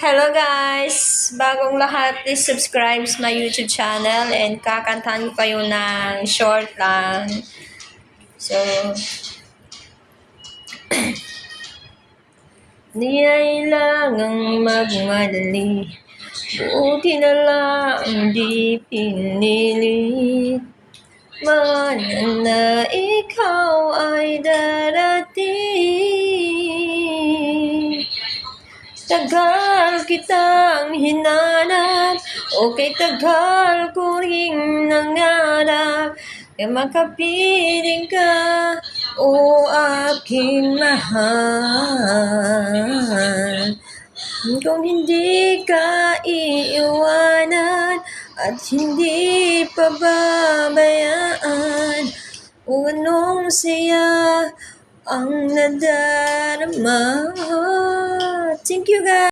Hello guys! Bagong lahat, please subscribe sa my YouTube channel and kakantahan ko kayo ng short lang. So, di kailangang magmadali, buti na lang di pinilit. Mana na ikaw ay darating. Tagal kitang hinanap, okay tagal ko rin nangarap, na makapiling ka, o aking mahal. Kung hindi ka iiwanan at hindi pababayaan, kung anong saya ang nadarama. Thank you guys!